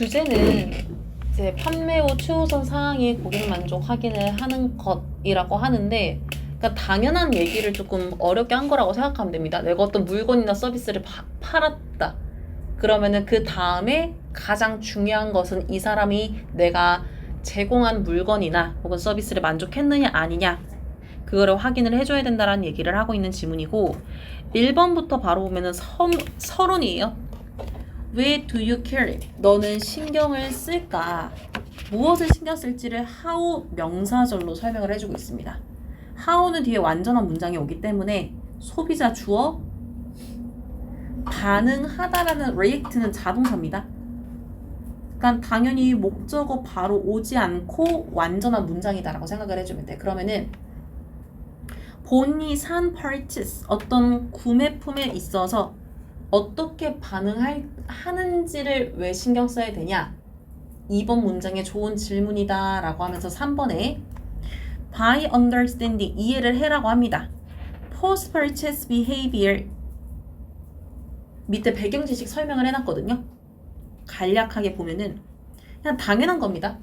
주제는 이제 판매 후 최우선 사항이 고객 만족 확인을 하는 것이라고 하는데, 그러니까 당연한 얘기를 조금 어렵게 한 거라고 생각하면 됩니다. 내가 어떤 물건이나 서비스를 팔았다. 그러면은 그 다음에 가장 중요한 것은 이 사람이 내가 제공한 물건이나 혹은 서비스를 만족했느냐 아니냐, 그거를 확인을 해줘야 된다라는 얘기를 하고 있는 지문이고, 1번부터 바로 보면은 서론이에요. 왜 do you care? 너는 신경을 쓸까? 무엇을 신경 쓸지를 how 명사절로 설명을 해주고 있습니다. how는 뒤에 완전한 문장이 오기 때문에 소비자 주어, 반응하다라는 react는 자동사입니다. 그러니까 당연히 목적어 바로 오지 않고 완전한 문장이다라고 생각을 해주면 돼. 그러면은 본인이 산 purchase, 어떤 구매품에 있어서 어떻게 반응하는지를 왜 신경 써야 되냐? 2번 문장에 좋은 질문이다 라고 하면서 3번에 by understanding, 이해를 해라고 합니다. post purchase behavior, 밑에 배경 지식 설명을 해놨거든요. 간략하게 보면은 그냥 당연한 겁니다.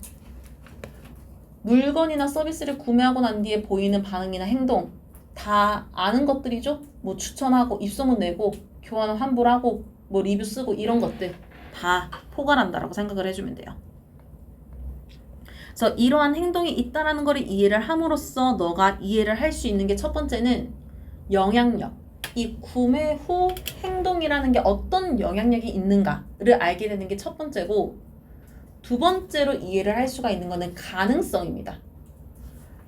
물건이나 서비스를 구매하고 난 뒤에 보이는 반응이나 행동 다 아는 것들이죠. 뭐 추천하고 입소문 내고 교환 환불하고 뭐 리뷰 쓰고 이런 것들 다 포괄한다라고 생각을 해주면 돼요. 그래서 이러한 행동이 있다라는 걸 이해를 함으로써 너가 이해를 할 수 있는 게 첫 번째는 영향력. 이 구매 후 행동이라는 게 어떤 영향력이 있는가를 알게 되는 게 첫 번째고, 두 번째로 이해를 할 수가 있는 거는 가능성입니다.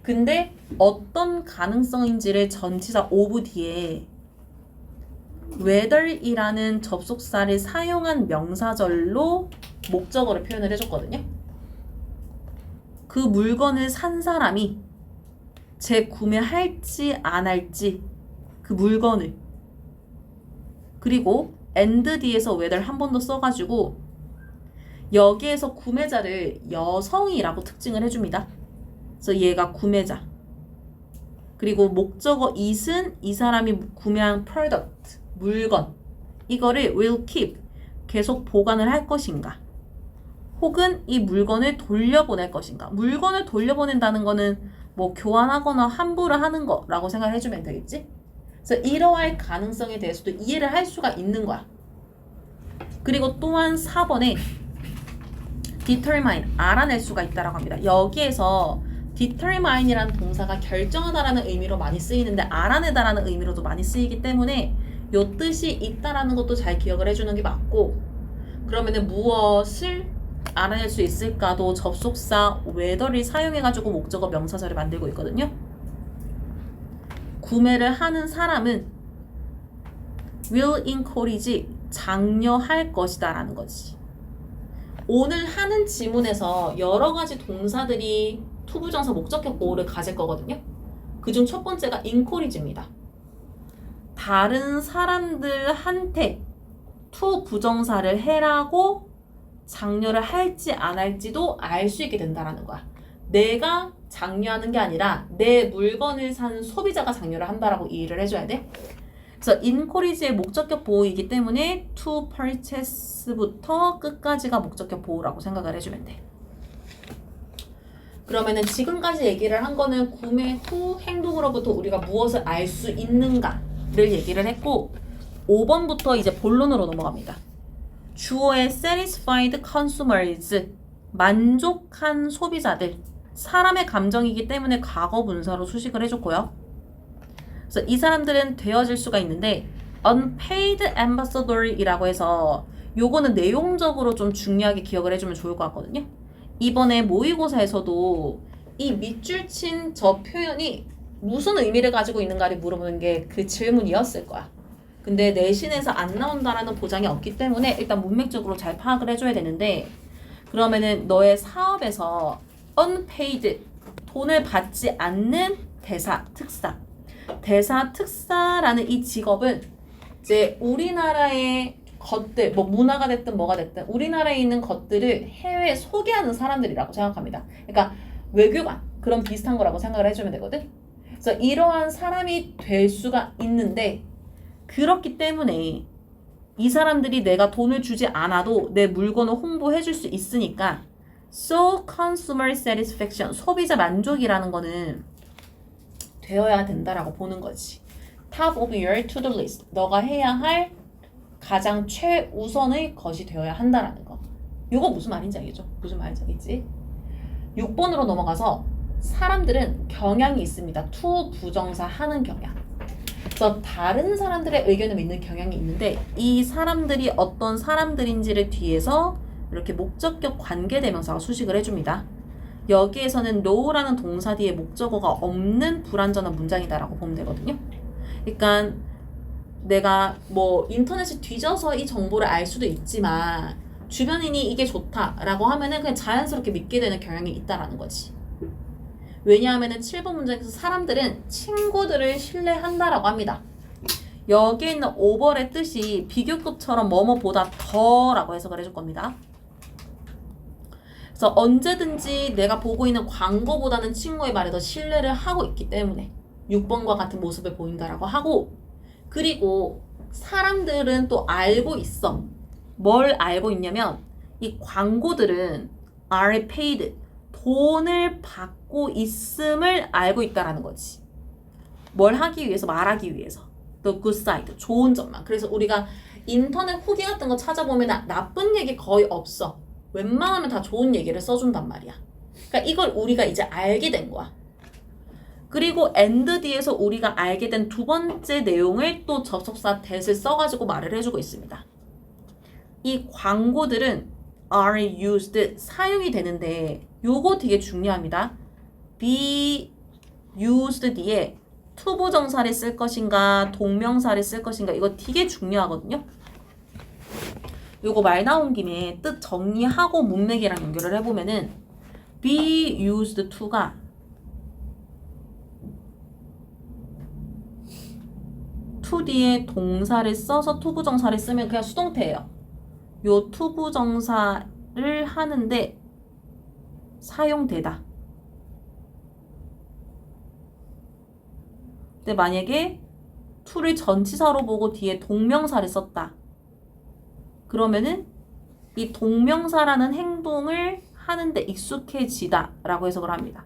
근데 어떤 가능성인지를 전치사 of 뒤에 whether이라는 접속사를 사용한 명사절로 목적어를 표현을 해줬거든요. 그 물건을 산 사람이 재구매할지 안 할지 그 물건을, 그리고 and 뒤에서 whether 한 번 더 써가지고 여기에서 구매자를 여성이라고 특징을 해줍니다. 그래서 얘가 구매자, 그리고 목적어 it은 이 사람이 구매한 product, 물건, 이거를 will keep, 계속 보관을 할 것인가, 혹은 이 물건을 돌려보낼 것인가. 물건을 돌려보낸다는 거는 뭐 교환하거나 환불을 하는 거라고 생각을 해주면 되겠지? 그래서 이러할 가능성에 대해서도 이해를 할 수가 있는 거야. 그리고 또한 4번에 determine, 알아낼 수가 있다라고 합니다. 여기에서 determine이라는 동사가 결정하다라는 의미로 많이 쓰이는데 알아내다라는 의미로도 많이 쓰이기 때문에 요 뜻이 있다라는 것도 잘 기억을 해주는 게 맞고, 그러면은 무엇을 알아낼 수 있을까도 접속사 whether를 사용해가지고 목적어 명사절을 만들고 있거든요. 구매를 하는 사람은 will encourage, 장려할 것이다 라는 거지. 오늘 하는 지문에서 여러 가지 동사들이 투부정사 목적격 보호를 가질 거거든요. 그중 첫 번째가 encourage입니다. 다른 사람들한테 투 부정사를 해라고 장려를 할지 안 할지도 알 수 있게 된다라는 거야. 내가 장려하는 게 아니라 내 물건을 산 소비자가 장려를 한다라고 이해를 해줘야 돼. 그래서 encourage의 목적격 보호이기 때문에 to purchase부터 끝까지가 목적격 보호라고 생각을 해주면 돼. 그러면은 지금까지 얘기를 한 거는 구매 후 행동으로부터 우리가 무엇을 알 수 있는가를 얘기를 했고, 5번부터 이제 본론으로 넘어갑니다. 주어의 satisfied consumers, 만족한 소비자들, 사람의 감정이기 때문에 과거 분사로 수식을 해줬고요. 그래서 이 사람들은 되어질 수가 있는데 unpaid ambassador이라고 해서 요거는 내용적으로 좀 중요하게 기억을 해주면 좋을 것 같거든요. 이번에 모의고사에서도 이 밑줄 친 저 표현이 무슨 의미를 가지고 있는가를 물어보는 게 그 질문이었을 거야. 근데 내신에서 안 나온다라는 보장이 없기 때문에 일단 문맥적으로 잘 파악을 해줘야 되는데, 그러면은 너의 사업에서 unpaid, 돈을 받지 않는 대사, 특사, 대사, 특사라는 이 직업은 이제 우리나라의 것들, 뭐 문화가 됐든 뭐가 됐든 우리나라에 있는 것들을 해외에 소개하는 사람들이라고 생각합니다. 그러니까 외교관, 그런 비슷한 거라고 생각을 해주면 되거든. 그래서 이러한 사람이 될 수가 있는데, 그렇기 때문에 이 사람들이 내가 돈을 주지 않아도 내 물건을 홍보해 줄 수 있으니까 so consumer satisfaction, 소비자 만족이라는 거는 되어야 된다라고 보는 거지. top of your to-do list, 너가 해야 할 가장 최우선의 것이 되어야 한다라는 거. 이거 무슨 말인지 알겠죠? 무슨 말인지 알겠지? 6번으로 넘어가서 사람들은 경향이 있습니다. to 부정사 하는 경향. 그래서 다른 사람들의 의견을 믿는 경향이 있는데 이 사람들이 어떤 사람들인지를 뒤에서 이렇게 목적격 관계대명사가 수식을 해줍니다. 여기에서는 know라는 동사 뒤에 목적어가 없는 불완전한 문장이다라고 보면 되거든요. 그러니까 내가 뭐 인터넷을 뒤져서 이 정보를 알 수도 있지만 주변인이 이게 좋다라고 하면은 그냥 자연스럽게 믿게 되는 경향이 있다라는 거지. 왜냐하면은 7번 문장에서 사람들은 친구들을 신뢰한다라고 합니다. 여기에 있는 over의 뜻이 비교급처럼 뭐뭐보다 더라고 해석을 해줄 겁니다. 그래서 언제든지 내가 보고 있는 광고보다는 친구의 말에 더 신뢰를 하고 있기 때문에 6번과 같은 모습을 보인다라고 하고, 그리고 사람들은 또 알고 있어. 뭘 알고 있냐면 이 광고들은 are paid, 돈을 받고 있음을 알고 있다라는 거지. 뭘 하기 위해서? 말하기 위해서. The good side, 좋은 점만. 그래서 우리가 인터넷 후기 같은 거 찾아보면 나쁜 얘기 거의 없어. 웬만하면 다 좋은 얘기를 써준단 말이야. 그러니까 이걸 우리가 이제 알게 된 거야. 그리고 and 뒤에서 우리가 알게 된 두 번째 내용을 또 접속사 that을 써가지고 말을 해주고 있습니다. 이 광고들은 are used, 사용이 되는데 요거 되게 중요합니다. be used 뒤에 투부정사를 쓸 것인가 동명사를 쓸 것인가, 이거 되게 중요하거든요. 요거 말 나온 김에 뜻 정리하고 문맥이랑 연결을 해보면은 be used to가 to 뒤에 동사를 써서 투부정사를 쓰면 그냥 수동태예요. 요 투부정사를 하는데 사용되다. 근데 만약에 to를 전치사로 보고 뒤에 동명사를 썼다. 그러면은 이 동명사라는 행동을 하는데 익숙해지다 라고 해석을 합니다.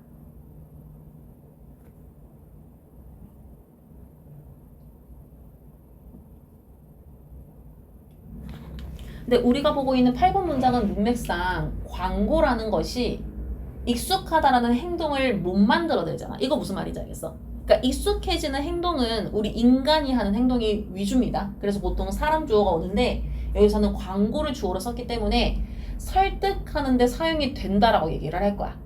근데 우리가 보고 있는 8번 문장은 문맥상 광고라는 것이 익숙하다라는 행동을 못 만들어내잖아. 이거 무슨 말인지 알겠어? 그러니까 익숙해지는 행동은 우리 인간이 하는 행동이 위주입니다. 그래서 보통 사람 주어가 오는데 여기서는 광고를 주어로 썼기 때문에 설득하는데 사용이 된다라고 얘기를 할 거야.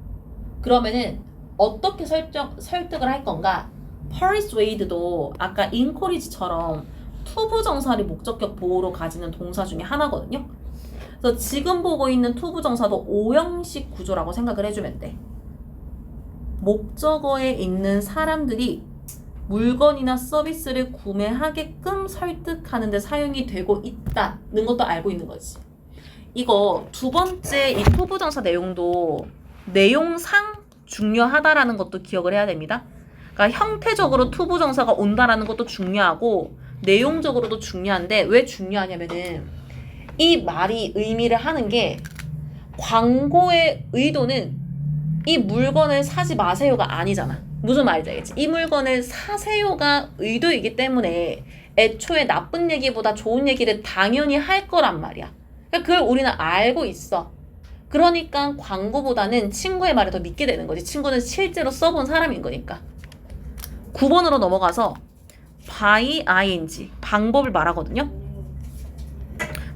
그러면은 어떻게 설득을 할 건가? persuade도 아까 encourage처럼 투부정사를 목적격 보호로 가지는 동사 중에 하나거든요. 그래서 지금 보고 있는 투부정사도 O형식 구조라고 생각을 해주면 돼. 목적어에 있는 사람들이 물건이나 서비스를 구매하게끔 설득하는 데 사용이 되고 있다는 것도 알고 있는 거지. 이거 두 번째 이 투부정사 내용도 내용상 중요하다라는 것도 기억을 해야 됩니다. 그러니까 형태적으로 투부정사가 온다라는 것도 중요하고 내용적으로도 중요한데 왜 중요하냐면은 이 말이 의미를 하는 게 광고의 의도는 이 물건을 사지 마세요가 아니잖아. 무슨 말인지 알겠지? 이 물건을 사세요가 의도이기 때문에 애초에 나쁜 얘기보다 좋은 얘기를 당연히 할 거란 말이야. 그러니까 그걸 우리는 알고 있어. 그러니까 광고보다는 친구의 말을 더 믿게 되는 거지. 친구는 실제로 써본 사람인 거니까. 9번으로 넘어가서 by ing 방법을 말하거든요.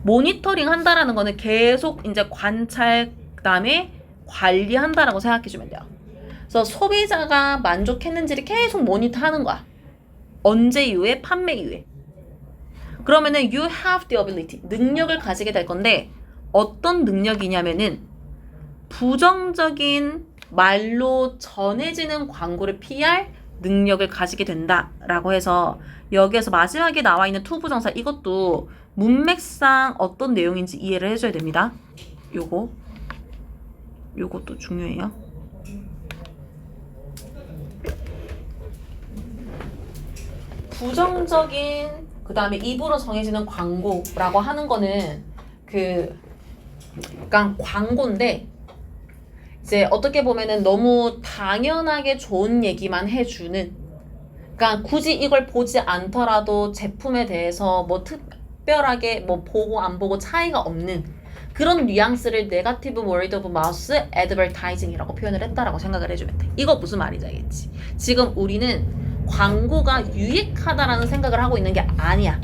모니터링 한다라는 거는 계속 이제 관찰 그다음에 관리한다라고 생각해 주면 돼요. 그래서 소비자가 만족했는지를 계속 모니터하는 거야. 언제 이후에? 판매 이후에. 그러면은 you have the ability, 능력을 가지게 될 건데 어떤 능력이냐면은 부정적인 말로 전해지는 광고를 피할 능력을 가지게 된다라고 해서 여기에서 마지막에 나와 있는 투부정사 이것도 문맥상 어떤 내용인지 이해를 해줘야 됩니다. 요것도 중요해요. 부정적인 그 다음에 입으로 정해지는 광고라고 하는 거는 약간 광고인데 이제 어떻게 보면은 너무 당연하게 좋은 얘기만 해주는, 그러니까 굳이 이걸 보지 않더라도 제품에 대해서 뭐 특별하게 뭐 보고 안 보고 차이가 없는 그런 뉘앙스를 네거티브 word of mouth advertising이라고 표현을 했다라고 생각을 해주면 돼. 이거 무슨 말인지 알겠지? 지금 우리는 광고가 유익하다라는 생각을 하고 있는 게 아니야.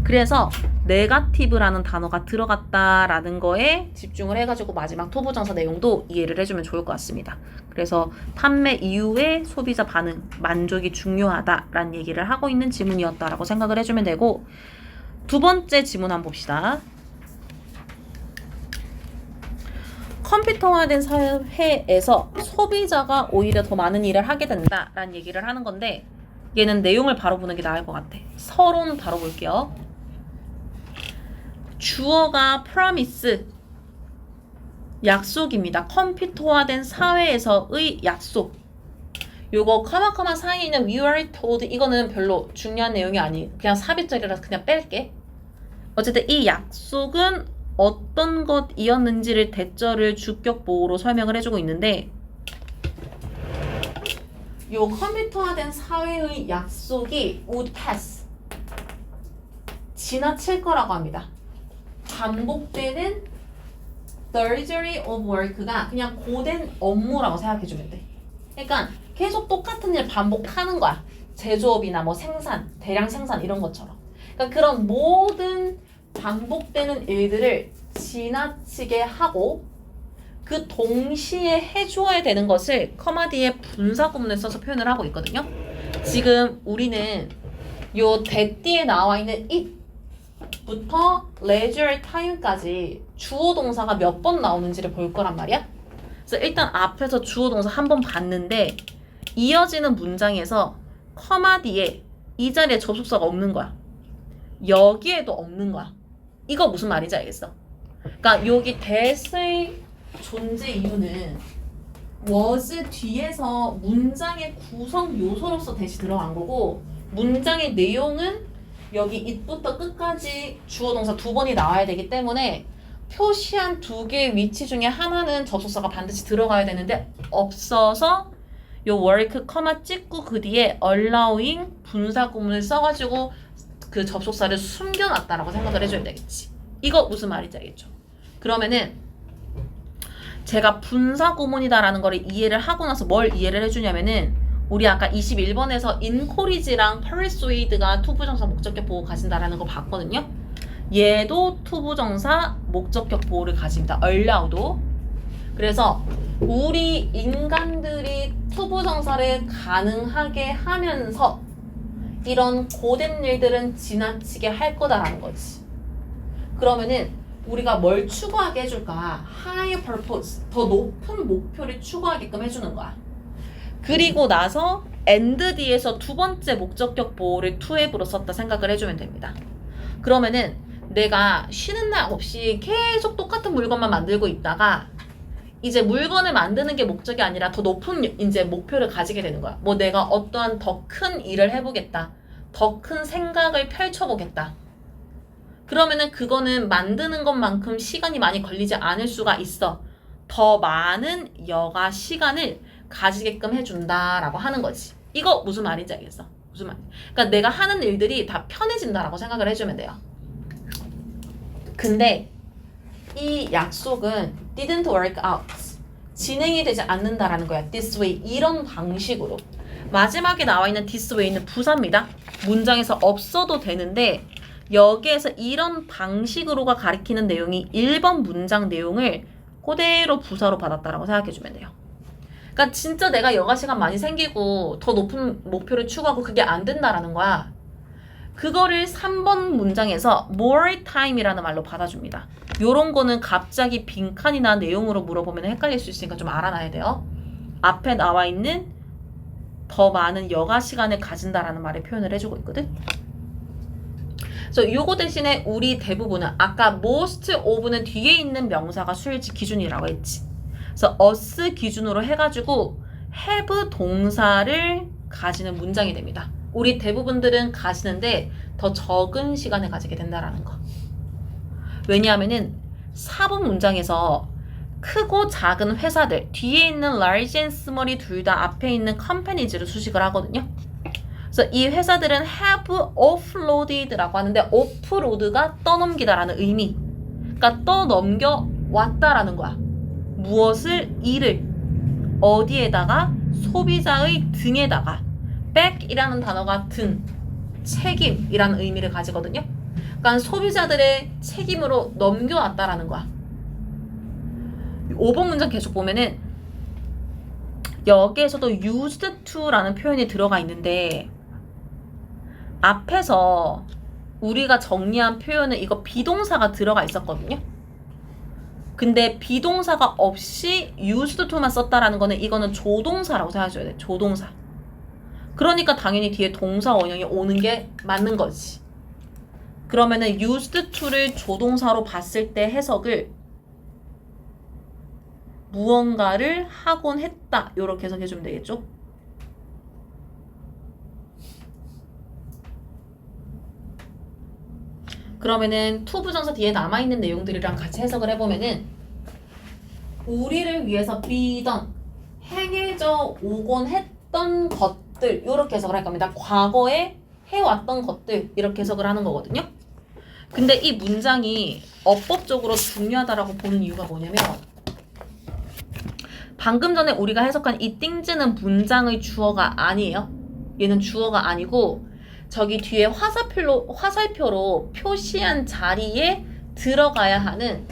그래서 네거티브라는 단어가 들어갔다라는 거에 집중을 해가지고 마지막 토부정사 내용도 이해를 해주면 좋을 것 같습니다. 그래서 판매 이후에 소비자 반응, 만족이 중요하다라는 얘기를 하고 있는 지문이었다라고 생각을 해주면 되고, 두 번째 지문 한번 봅시다. 컴퓨터화된 사회에서 소비자가 오히려 더 많은 일을 하게 된다라는 얘기를 하는 건데, 얘는 내용을 바로 보는 게 나을 것 같아. 서론 바로 볼게요. 주어가 promise, 약속입니다. 컴퓨터화된 사회에서의 약속. 요거 커마 사이에 있는 we were told, 이거는 별로 중요한 내용이 아니, 그냥 삽입절이라서 그냥 뺄게. 어쨌든 이 약속은 어떤 것이었는지를 대절을 주격 보호로 설명을 해주고 있는데, 요 컴퓨터화된 사회의 약속이 would pass, 지나칠 거라고 합니다. 반복되는 drudgery of work가 그냥 고된 업무라고 생각해주면 돼. 그러니까 계속 똑같은 일 반복하는 거야. 제조업이나 뭐 생산, 대량 생산 이런 것처럼. 그러니까 그런 모든 반복되는 일들을 지나치게 하고 그 동시에 해줘야 되는 것을 커마 뒤에 분사 구문을 써서 표현을 하고 있거든요. 지금 우리는 요 대띠에 나와 있는 it부터 leisure time까지 주어 동사가 몇 번 나오는지를 볼 거란 말이야. 그래서 일단 앞에서 주어 동사 한 번 봤는데 이어지는 문장에서 커마 뒤에 이 자리에 접속사가 없는 거야. 여기에도 없는 거야. 이거 무슨 말인지 알겠어? 그러니까 여기 that의 존재 이유는 was 뒤에서 문장의 구성 요소로서 that이 들어간 거고, 문장의 내용은 여기 it부터 끝까지 주어 동사 두 번이 나와야 되기 때문에 표시한 두 개의 위치 중에 하나는 접속사가 반드시 들어가야 되는데 없어서 요 work 커마 찍고 그 뒤에 allowing 분사 구문을 써가지고 그 접속사를 숨겨놨다라고 생각을 해줘야 되겠지. 이거 무슨 말인지 알겠죠? 그러면은 제가 분사 구문이다라는 거를 이해를 하고 나서 뭘 이해를 해주냐면은, 우리 아까 21번에서 encourage랑 persuade가 투부정사 목적격 보호 가진다라는 거 봤거든요. 얘도 투부정사 목적격 보호를 가집니다. allow도. 그래서 우리 인간들이 투부정사를 가능하게 하면서 이런 고된 일들은 지나치게 할 거다라는 거지. 그러면은 우리가 뭘 추구하게 해줄까? higher purpose, 더 높은 목표를 추구하게끔 해주는 거야. 그리고 나서 and 뒤에서 두 번째 목적격 보호를 to have로 썼다 생각을 해주면 됩니다. 그러면은 내가 쉬는 날 없이 계속 똑같은 물건만 만들고 있다가 이제 물건을 만드는 게 목적이 아니라 더 높은 이제 목표를 가지게 되는 거야. 뭐 내가 어떠한 더 큰 일을 해보겠다. 더 큰 생각을 펼쳐보겠다. 그러면은 그거는 만드는 것만큼 시간이 많이 걸리지 않을 수가 있어. 더 많은 여가 시간을 가지게끔 해준다라고 하는 거지. 이거 무슨 말인지 알겠어? 무슨 말? 그러니까 내가 하는 일들이 다 편해진다라고 생각을 해주면 돼요. 근데 이 약속은 didn't work out, 진행이 되지 않는다라는 거야. this way, 이런 방식으로. 마지막에 나와 있는 this way는 부사입니다. 문장에서 없어도 되는데 여기에서 이런 방식으로가 가리키는 내용이 1번 문장 내용을 그대로 부사로 받았다라고 생각해주면 돼요. 그러니까 진짜 내가 여가 시간 많이 생기고 더 높은 목표를 추구하고 그게 안 된다라는 거야. 그거를 3번 문장에서 more time이라는 말로 받아줍니다. 요런 거는 갑자기 빈칸이나 내용으로 물어보면 헷갈릴 수 있으니까 좀 알아놔야 돼요. 앞에 나와 있는 더 많은 여가 시간을 가진다라는 말에 표현을 해주고 있거든. 그래서 요거 대신에 우리 대부분은 아까 most of는 뒤에 있는 명사가 수일치 기준이라고 했지. 그래서 us 기준으로 해가지고 have 동사를 가지는 문장이 됩니다. 우리 대부분들은 가지는데 더 적은 시간을 가지게 된다라는 거. 왜냐하면은 4번 문장에서 크고 작은 회사들, 뒤에 있는 large and small이 둘 다 앞에 있는 companies를 수식을 하거든요. 그래서 이 회사들은 have offloaded라고 하는데 offload가 떠넘기다라는 의미. 그러니까 떠넘겨 왔다라는 거야. 무엇을? 일을. 어디에다가? 소비자의 등에다가. back이라는 단어가 등, 책임이라는 의미를 가지거든요. 그러니까 소비자들의 책임으로 넘겨왔다라는 거야. 5번 문장 계속 보면은 여기에서도 used to라는 표현이 들어가 있는데 앞에서 우리가 정리한 표현은 이거 비동사가 들어가 있었거든요. 근데 비동사가 없이 used to만 썼다라는 거는 이거는 조동사라고 생각해줘야 돼. 조동사. 그러니까 당연히 뒤에 동사 원형이 오는 게 맞는 거지. 그러면은 used to를 조동사로 봤을 때 해석을 무언가를 하곤 했다. 요렇게 해석해주면 되겠죠? 그러면은 to 부정사 뒤에 남아있는 내용들이랑 같이 해석을 해보면은 우리를 위해서 be done, 행해져 오곤 했던 것들 요렇게 해석을 할 겁니다. 과거에 해왔던 것들 이렇게 해석을 하는 거거든요. 근데 이 문장이 어법적으로 중요하다라고 보는 이유가 뭐냐면 방금 전에 우리가 해석한 이 things는 문장의 주어가 아니에요. 얘는 주어가 아니고 저기 뒤에 화살표로 표시한 자리에 들어가야 하는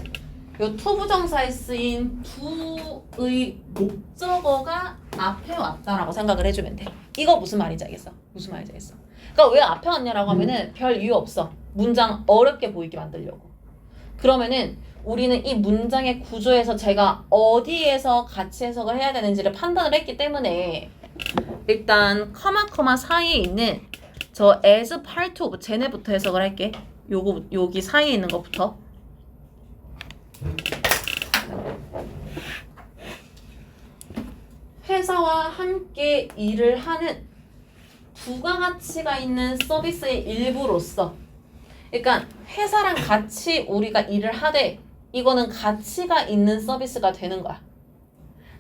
요 to 부정사에 쓰인 do의 목적어가 앞에 왔다라고 생각을 해주면 돼. 이거 무슨 말인지 알겠어? 무슨 말인지 알겠어? 그러니까 왜 앞에 왔냐라고 하면은 별 이유 없어. 문장 어렵게 보이게 만들려고. 그러면은 우리는 이 문장의 구조에서 제가 어디에서 같이 해석을 해야 되는지를 판단을 했기 때문에 일단 커마 사이에 있는 저 as part of 쟤네부터 해석을 할게. 여기 사이에 있는 것부터. 회사와 함께 일을 하는 부가가치가 있는 서비스의 일부로서, 그러니까 회사랑 같이 우리가 일을 하되 이거는 가치가 있는 서비스가 되는 거야.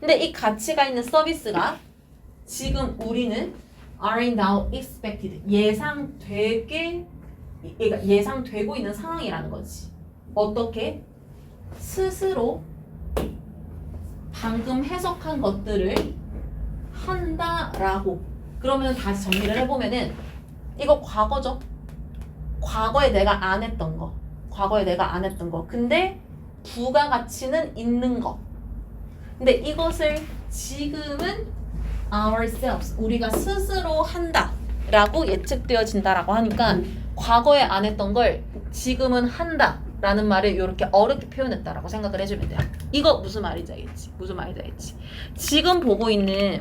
근데 이 가치가 있는 서비스가 지금 우리는 are now expected, 예상되고 있는 상황이라는 거지. 어떻게? 스스로 방금 해석한 것들을 한다라고. 그러면 다시 정리를 해보면은 이거 과거죠. 과거에 내가 안 했던 거. 근데 부가가치는 있는 거. 근데 이것을 지금은 ourselves, 우리가 스스로 한다라고 예측되어진다라고 하니까 과거에 안 했던 걸 지금은 한다라는 말을 이렇게 어렵게 표현했다라고 생각을 해주면 돼요. 이거 무슨 말인지 알겠지? 지금 보고 있는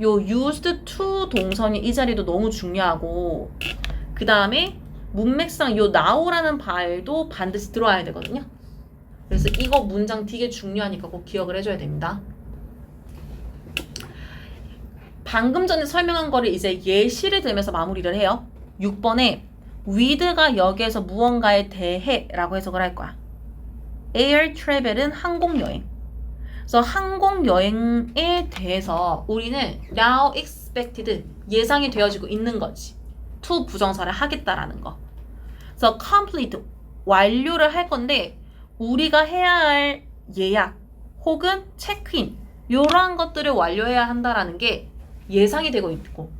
요 used to 동선이 이 자리도 너무 중요하고, 그 다음에 문맥상 요 now라는 발도 반드시 들어와야 되거든요. 그래서 이거 문장 되게 중요하니까 꼭 기억을 해줘야 됩니다. 방금 전에 설명한 거를 이제 예시를 들면서 마무리를 해요. 6번에 with가 여기에서 무언가에 대해 라고 해석을 할 거야. air travel은 항공여행. 그래서 항공여행에 대해서 우리는 now expected, 예상이 되어지고 있는 거지. to 부정사를 하겠다라는 거. 그래서 complete, 완료를 할 건데 우리가 해야 할 예약 혹은 체크인 이러한 것들을 완료해야 한다라는 게 예상이 되고 있고,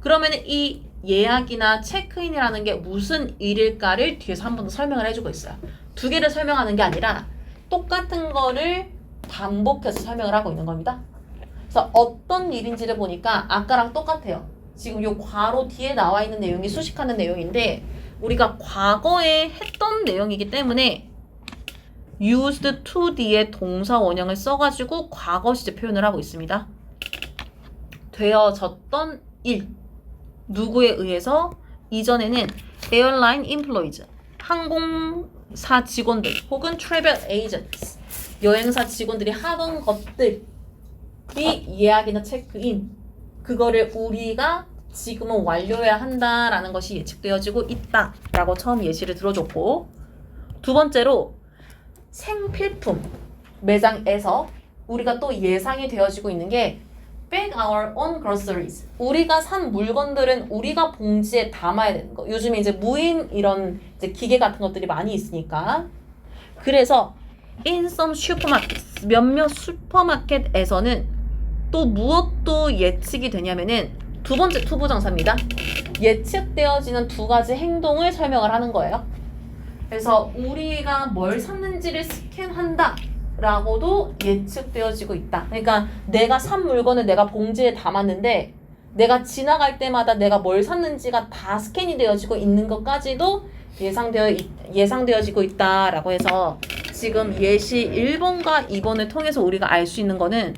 그러면 이 예약이나 체크인이라는 게 무슨 일일까를 뒤에서 한 번 더 설명을 해주고 있어요. 두 개를 설명하는 게 아니라 똑같은 거를 반복해서 설명을 하고 있는 겁니다. 그래서 어떤 일인지를 보니까 아까랑 똑같아요. 지금 요 괄호 뒤에 나와 있는 내용이 수식하는 내용인데 우리가 과거에 했던 내용이기 때문에 used to 뒤에 동사 원형을 써가지고 과거 시제 표현을 하고 있습니다. 되어졌던 일, 누구에 의해서? 이전에는 airline employees, 항공사 직원들 혹은 travel agents, 여행사 직원들이 하던 것들이 예약이나 체크인, 그거를 우리가 지금은 완료해야 한다라는 것이 예측되어지고 있다라고 처음 예시를 들어줬고, 두 번째로 생필품 매장에서 우리가 또 예상이 되어지고 있는 게 bag our own groceries. 우리가 산 물건들은 우리가 봉지에 담아야 되는 거. 요즘에 이제 무인 이런 이제 기계 같은 것들이 많이 있으니까. 그래서 in some supermarkets, 몇몇 슈퍼마켓에서는 또 무엇도 예측이 되냐면은 두 번째 투부정사입니다. 예측되어지는 두 가지 행동을 설명을 하는 거예요. 그래서 우리가 뭘 샀는지를 스캔한다 라고도 예측되어지고 있다. 그러니까 내가 산 물건을 내가 봉지에 담았는데 내가 지나갈 때마다 내가 뭘 샀는지가 다 스캔이 되어지고 있는 것까지도 예상되어지고 있다라고 해서 지금 예시 1번과 2번을 통해서 우리가 알 수 있는 거는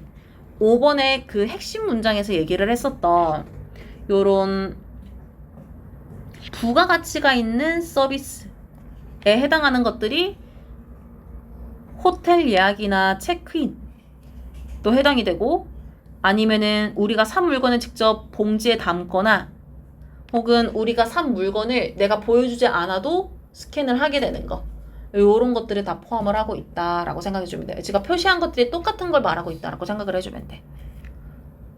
5번의 그 핵심 문장에서 얘기를 했었던 요런 부가가치가 있는 서비스에 해당하는 것들이 호텔 예약이나 체크인 또 해당이 되고, 아니면은 우리가 산 물건을 직접 봉지에 담거나 혹은 우리가 산 물건을 내가 보여주지 않아도 스캔을 하게 되는 거, 이런 것들을 다 포함을 하고 있다라고 생각해 주면 돼요. 제가 표시한 것들이 똑같은 걸 말하고 있다라고 생각을 해주면 돼.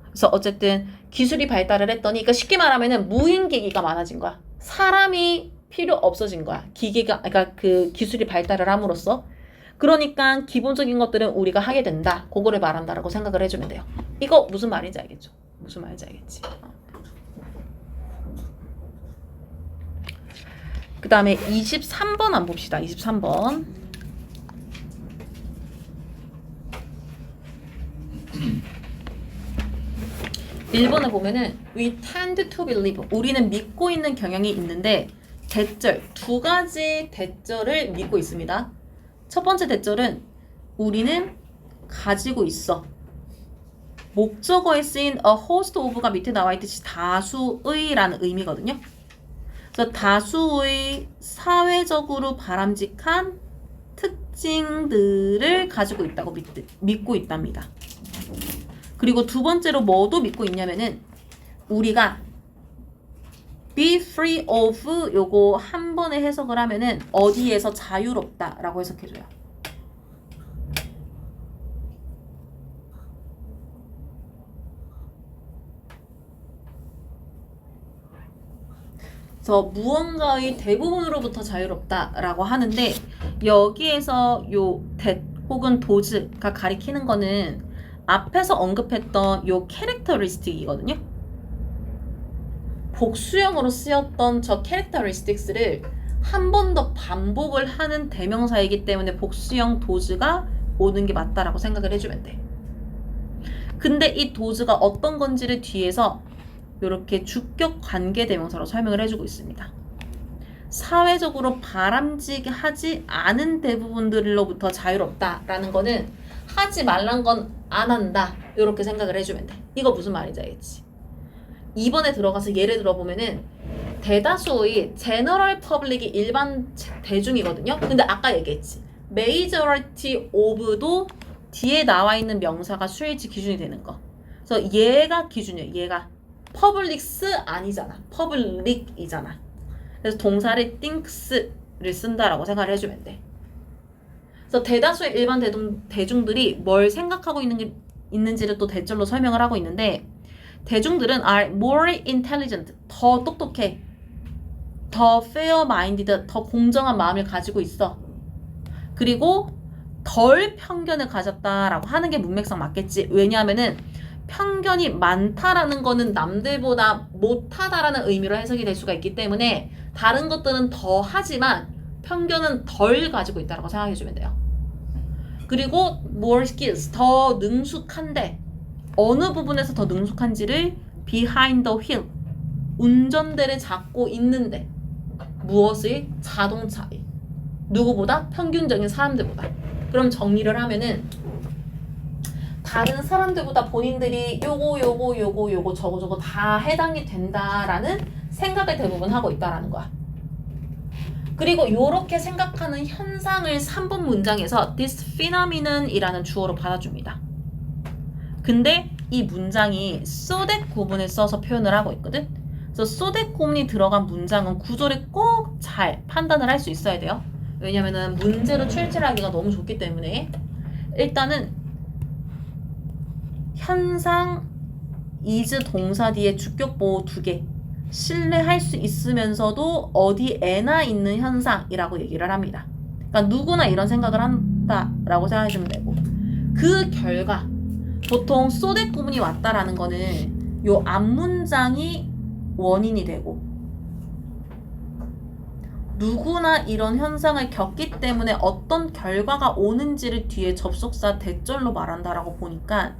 그래서 어쨌든 기술이 발달을 했더니, 그러니까 쉽게 말하면은 무인기기가 많아진 거야. 사람이 필요 없어진 거야. 기계가, 그러니까 그 기술이 발달을 함으로써. 그러니까 기본적인 것들은 우리가 하게 된다. 그거를 말한다라고 생각을 해주면 돼요. 이거 무슨 말인지 알겠죠? 무슨 말인지 알겠지? 그 다음에 23번 한번 봅시다. 23번. (1번에) 보면은 we tend to believe, 우리는 믿고 있는 경향이 있는데 대절, 두 가지 대절을 믿고 있습니다. 첫 번째 대절은 우리는 가지고 있어. 목적어에 쓰인 a host of가 밑에 나와 있듯이 다수의 라는 의미거든요. 그래서 다수의 사회적으로 바람직한 특징들을 가지고 있다고 믿고 있답니다. 그리고 두 번째로 뭐도 믿고 있냐면은 우리가 be free of 요거 한 번에 해석을 하면은 어디에서 자유롭다 라고 해석해줘요. 그래서 무언가의 대부분으로부터 자유롭다라고 하는데, 여기에서 요 that 혹은 does가 가리키는 거는 앞에서 언급했던 요 characteristic이거든요. 복수형으로 쓰였던 저 characteristics를 한 번 더 반복을 하는 대명사이기 때문에 복수형 does가 오는 게 맞다라고 생각을 해주면 돼. 근데 이 does가 어떤 건지를 뒤에서 이렇게 주격 관계 대명사로 설명을 해주고 있습니다. 사회적으로 바람직하지 않은 대부분들로부터 자유롭다라는 거는 하지 말란 건 안 한다, 이렇게 생각을 해주면 돼. 이거 무슨 말인지 알겠지? 2번에 들어가서 예를 들어보면은 대다수의 general public이 일반 대중이거든요. 근데 아까 얘기했지, majority of도 뒤에 나와 있는 명사가 수일치 기준이 되는 거. 그래서 얘가 기준이에요. 얘가 publics 아니잖아. public이잖아. 그래서 동사를 thinks를 쓴다라고 생각을 해주면 돼. 그래서 대다수의 일반 대중들이 뭘 생각하고 있는지를 또 대절로 설명을 하고 있는데, 대중들은 are more intelligent, 더 똑똑해, 더 fair-minded, 더 공정한 마음을 가지고 있어. 그리고 덜 편견을 가졌다라고 하는 게 문맥상 맞겠지. 왜냐하면은 편견이 많다라는 거는 남들보다 못하다라는 의미로 해석이 될 수가 있기 때문에 다른 것들은 더 하지만 편견은 덜 가지고 있다라고 생각해주면 돼요. 그리고 more skills, 더 능숙한데 어느 부분에서 더 능숙한지를 behind the wheel, 운전대를 잡고 있는데 무엇을? 자동차에. 누구보다? 평균적인 사람들보다. 그럼 정리를 하면은 다른 사람들보다 본인들이 요거 저거 다 해당이 된다라는 생각을 대부분 하고 있다라는 거야. 그리고 요렇게 생각하는 현상을 3번 문장에서 this phenomenon 이라는 주어로 받아줍니다. 근데 이 문장이 so that 구문을 써서 표현을 하고 있거든. 그래서 so that 고문이 들어간 문장은 구조를 꼭 잘 판단을 할 수 있어야 돼요. 왜냐면은 문제로 출제하기가 너무 좋기 때문에 일단은 현상 is 동사 뒤에 주격 보호 2개 신뢰할 수 있으면서도 어디에나 있는 현상이라고 얘기를 합니다. 그러니까 누구나 이런 생각을 한다라고 생각하시면 되고 그 결과 보통 so that 구문이 왔다라는 거는 요 앞문장이 원인이 되고 누구나 이런 현상을 겪기 때문에 어떤 결과가 오는지를 뒤에 접속사 대절로 말한다라고 보니까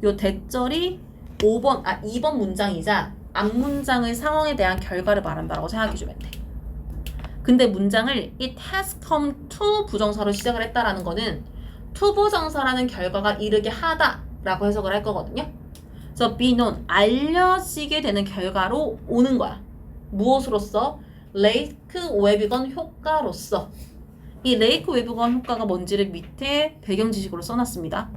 요 대절이 2번 문장이자 앞문장의 상황에 대한 결과를 말한다라고 생각해주면 돼. 근데 문장을 it has come to 부정사로 시작을 했다라는 거는 to 부정사라는 결과가 이르게 하다라고 해석을 할 거거든요. 그래서 be known, 알려지게 되는 결과로 오는 거야. 무엇으로써? 레이크 웨비건 효과로서. 이 레이크 웨비건 효과가 뭔지를 밑에 배경 지식으로 써놨습니다.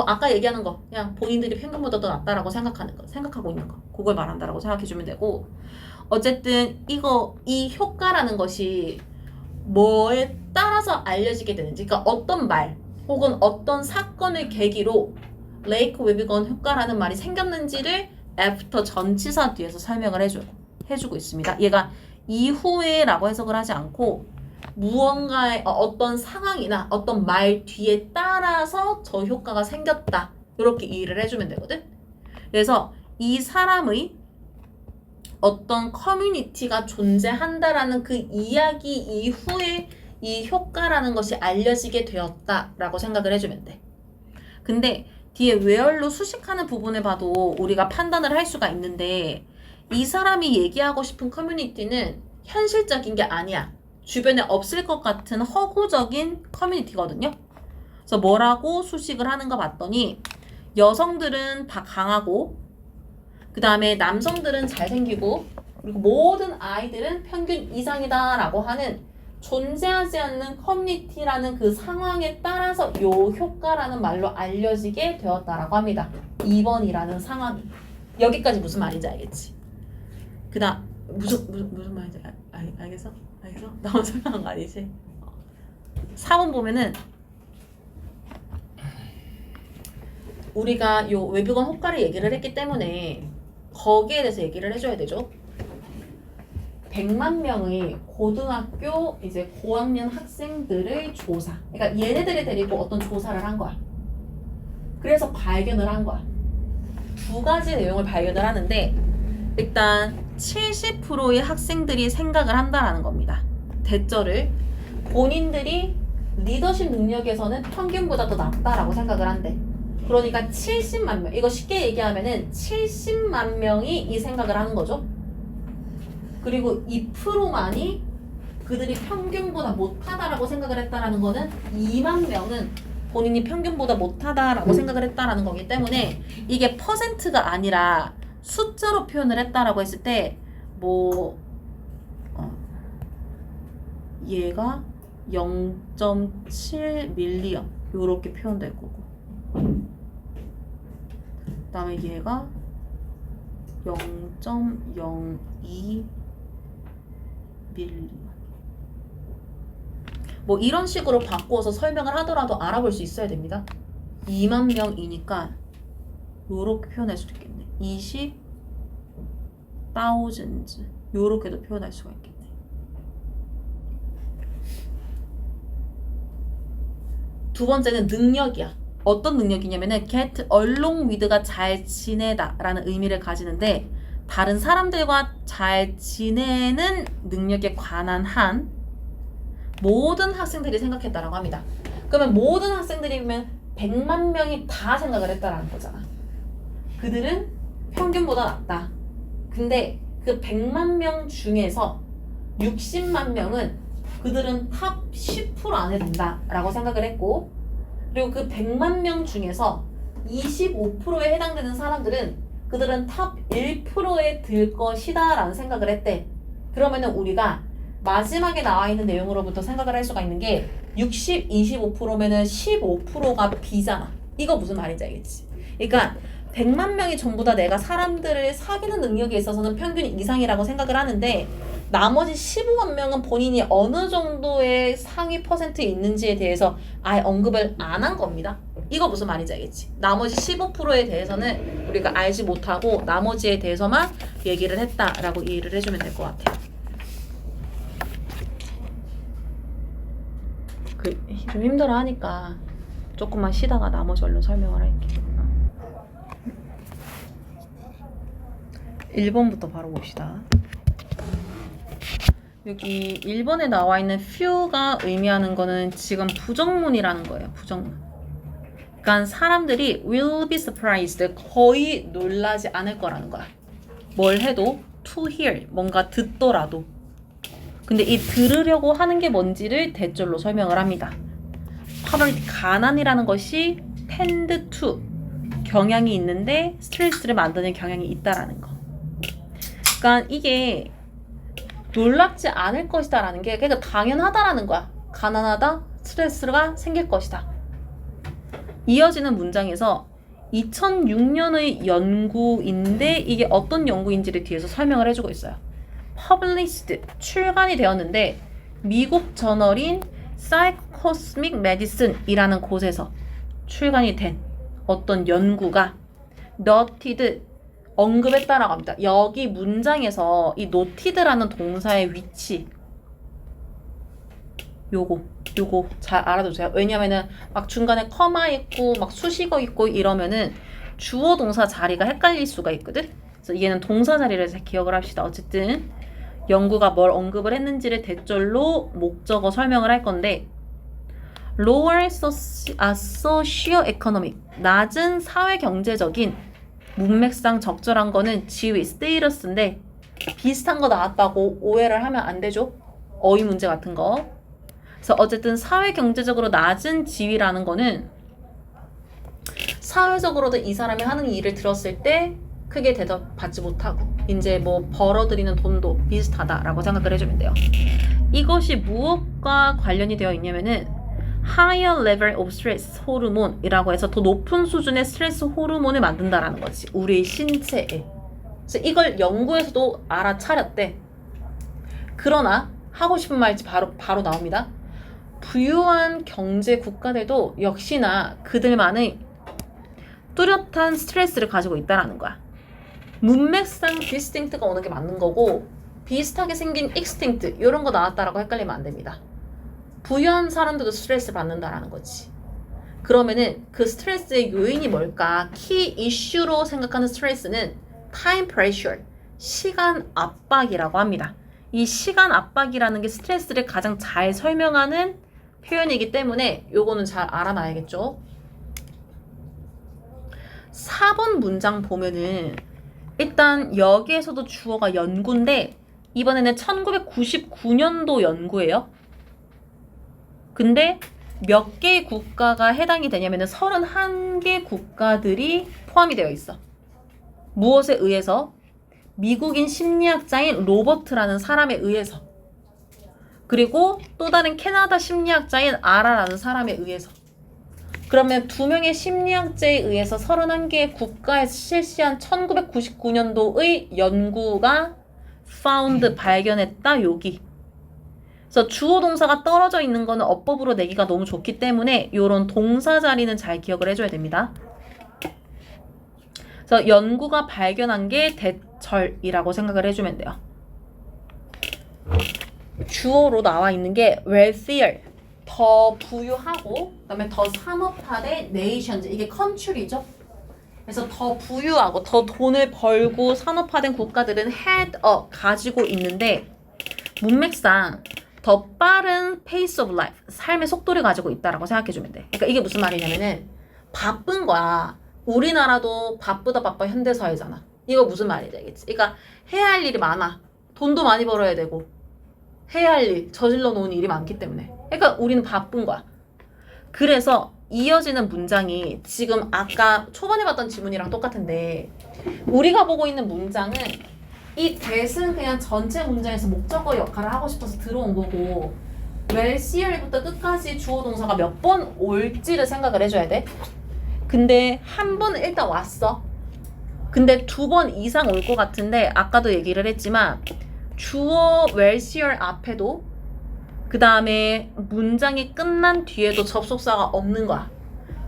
아까 얘기하는 거 그냥 본인들이 평균보다 더 낫다라고 생각하고 있는 거 그걸 말한다라고 생각해주면 되고 어쨌든 이 효과라는 것이 뭐에 따라서 알려지게 되는지 그러니까 어떤 말 혹은 어떤 사건을 계기로 레이크 웨비건 효과라는 말이 생겼는지를 애프터 전치사 뒤에서 설명을 해주고 있습니다. 얘가 이후에 라고 해석을 하지 않고 무언가의 어떤 상황이나 어떤 말 뒤에 따라서 저 효과가 생겼다 이렇게 이해를 해주면 되거든. 그래서 이 사람의 어떤 커뮤니티가 존재한다라는 그 이야기 이후에 이 효과라는 것이 알려지게 되었다라고 생각을 해주면 돼. 근데 뒤에 where로 수식하는 부분을 봐도 우리가 판단을 할 수가 있는데 이 사람이 얘기하고 싶은 커뮤니티는 현실적인 게 아니야. 주변에 없을 것 같은 허구적인 커뮤니티거든요. 그래서 뭐라고 수식을 하는가 봤더니 여성들은 다 강하고 그 다음에 남성들은 잘생기고 그리고 모든 아이들은 평균 이상이다 라고 하는 존재하지 않는 커뮤니티라는 그 상황에 따라서 요 효과라는 말로 알려지게 되었다라고 합니다. 2번이라는 상황이. 여기까지 무슨 말인지 알겠지? 그 다음 무슨 말인지 알겠어? 알겠어? 나만 설명한 거 아니지? 4번 보면은 우리가 요 외부건 효과를 얘기를 했기 때문에 거기에 대해서 얘기를 해줘야 되죠. 100만 명의 고등학교 이제 고학년 학생들의 조사. 그러니까 얘네들을 데리고 어떤 조사를 한 거야. 그래서 발견을 한 거야. 두 가지 내용을 발견을 하는데 일단 70%의 학생들이 생각을 한다라는 겁니다. 대절을 본인들이 리더십 능력에서는 평균보다 더 낫다라고 생각을 한대. 그러니까 70만 명. 이거 쉽게 얘기하면은 70만 명이 이 생각을 하는 거죠. 그리고 2%만이 그들이 평균보다 못하다라고 생각을 했다라는 거는 2만 명은 본인이 평균보다 못하다라고 생각을 했다라는 거기 때문에 이게 퍼센트가 아니라 숫자로 표현을 했다라고 했을 때 얘가 0.7 밀리언 요렇게 표현될 거고 그 다음에 얘가 0.02 밀리언 이런 식으로 바꾸어서 설명을 하더라도 알아볼 수 있어야 됩니다. 2만 명이니까 요렇게 표현할 수도 있겠네. 20 thousands 요렇게도 표현할 수가 있겠네. 두 번째는 능력이야. 어떤 능력이냐면은 get along with가 잘 지내다 라는 의미를 가지는데 다른 사람들과 잘 지내는 능력에 관한 한 모든 학생들이 생각했다라고 합니다. 그러면 모든 학생들이면 100만 명이 다 생각을 했다라는 거잖아. 그들은 평균보다 낫다. 근데 그 100만 명 중에서 60만 명은 그들은 탑 10% 안에 든다라고 생각을 했고 그리고 그 100만 명 중에서 25%에 해당되는 사람들은 그들은 탑 1%에 들 것이다 라는 생각을 했대. 그러면은 우리가 마지막에 나와 있는 내용으로부터 생각을 할 수가 있는 게 60, 25%면은 15%가 B잖아. 이거 무슨 말인지 알겠지? 그러니까 100만 명이 전부 다 내가 사람들을 사귀는 능력에 있어서는 평균 이상이라고 생각을 하는데 나머지 15만 명은 본인이 어느 정도의 상위 퍼센트에 있는지에 대해서 아예 언급을 안 한 겁니다. 이거 무슨 말인지 알겠지? 나머지 15%에 대해서는 우리가 알지 못하고 나머지에 대해서만 얘기를 했다라고 이해를 해주면 될 것 같아요. 좀 힘들어 하니까 조금만 쉬다가 나머지 얼른 설명을 할게. 1번부터 바로 봅시다. 여기 1번에 나와 있는 few가 의미하는 거는 지금 부정문이라는 거예요. 부정문. 그러니까 사람들이 will be surprised, 거의 놀라지 않을 거라는 거야. 뭘 해도 to hear, 뭔가 듣더라도. 근데 이 들으려고 하는 게 뭔지를 대절로 설명을 합니다. poverty, 가난이라는 것이 tend to, 경향이 있는데 스트레스를 만드는 경향이 있다라는 거. 그러니까 이게 놀랍지 않을 것이다 라는 게 그러니까 당연하다라는 거야. 가난하다, 스트레스가 생길 것이다. 이어지는 문장에서 2006년의 연구인데 이게 어떤 연구인지를 뒤에서 설명을 해주고 있어요. published, 출간이 되었는데 미국 저널인 Psychosmic Medicine이라는 곳에서 출간이 된 어떤 연구가 noted, 언급했다라고 합니다. 여기 문장에서 이 noted라는 동사의 위치 요거 잘 알아두세요. 왜냐면은 막 중간에 커마 있고 막 수식어 있고 이러면은 주어 동사 자리가 헷갈릴 수가 있거든. 그래서 얘는 동사 자리를 잘 기억을 합시다. 어쨌든 연구가 뭘 언급을 했는지를 대절로 목적어 설명을 할 건데 lower socio-economic, 낮은 사회 경제적인 문맥상 적절한 거는 지위, status인데 비슷한 거 나왔다고 오해를 하면 안 되죠. 어휘 문제 같은 거. 그래서 어쨌든 사회 경제적으로 낮은 지위라는 거는 사회적으로도 이 사람이 하는 일을 들었을 때 크게 대접받지 못하고 이제 뭐 벌어들이는 돈도 비슷하다라고 생각을 해주면 돼요. 이것이 무엇과 관련이 되어 있냐면은 higher level of stress 호르몬이라고 해서 더 높은 수준의 스트레스 호르몬을 만든다라는 거지. 우리 신체에. 그래서 이걸 연구에서도 알아차렸대. 그러나 하고 싶은 말이 바로 나옵니다. 부유한 경제 국가들도 역시나 그들만의 뚜렷한 스트레스를 가지고 있다라는 거야. 문맥상 distinct가 오는 게 맞는 거고 비슷하게 생긴 extinct 이런 거 나왔다라고 헷갈리면 안 됩니다. 부유한 사람들도 스트레스 받는다라는 거지. 그러면은 그 스트레스의 요인이 뭘까? 키 이슈로 생각하는 스트레스는 time pressure, 시간 압박이라고 합니다. 이 시간 압박이라는 게 스트레스를 가장 잘 설명하는 표현이기 때문에 요거는 잘 알아놔야겠죠. 4번 문장 보면은 일단 여기에서도 주어가 연구인데 이번에는 1999년도 연구예요. 근데 몇 개의 국가가 해당이 되냐면은 31개 국가들이 포함이 되어 있어. 무엇에 의해서? 미국인 심리학자인 로버트라는 사람에 의해서. 그리고 또 다른 캐나다 심리학자인 아라라는 사람에 의해서. 그러면 두 명의 심리학자에 의해서 31개의 국가에서 실시한 1999년도의 연구가 found, 발견했다, 여기. 그래서 주어 동사가 떨어져 있는 거는 어법으로 내기가 너무 좋기 때문에 이런 동사 자리는 잘 기억을 해줘야 됩니다. 그래서 연구가 발견한 게 대철이라고 생각을 해주면 돼요. 주어로 나와 있는 게 wealthier, 더 부유하고 그다음에 더 산업화된 nations, 이게 country죠. 그래서 더 부유하고 더 돈을 벌고 산업화된 국가들은 had a, 가지고 있는데 문맥상 더 빠른 pace of life, 삶의 속도를 가지고 있다라고 생각해주면 돼. 그러니까 이게 무슨 말이냐면은 바쁜 거야. 우리나라도 바쁘다 바빠 현대사회잖아. 이거 무슨 말인지 알겠지? 그러니까 해야 할 일이 많아. 돈도 많이 벌어야 되고 해야 할 일, 저질러 놓은 일이 많기 때문에. 그러니까 우리는 바쁜 거야. 그래서 이어지는 문장이 지금 아까 초반에 봤던 지문이랑 똑같은데 우리가 보고 있는 문장은 이 that은 그냥 전체 문장에서 목적어 역할을 하고 싶어서 들어온 거고 wealthier부터 끝까지 주어 동사가 몇 번 올지를 생각을 해줘야 돼. 근데 한 번은 일단 왔어. 근데 2번 이상 올 것 같은데 아까도 얘기를 했지만 주어 where's 앞에도 그 다음에 문장이 끝난 뒤에도 접속사가 없는 거야.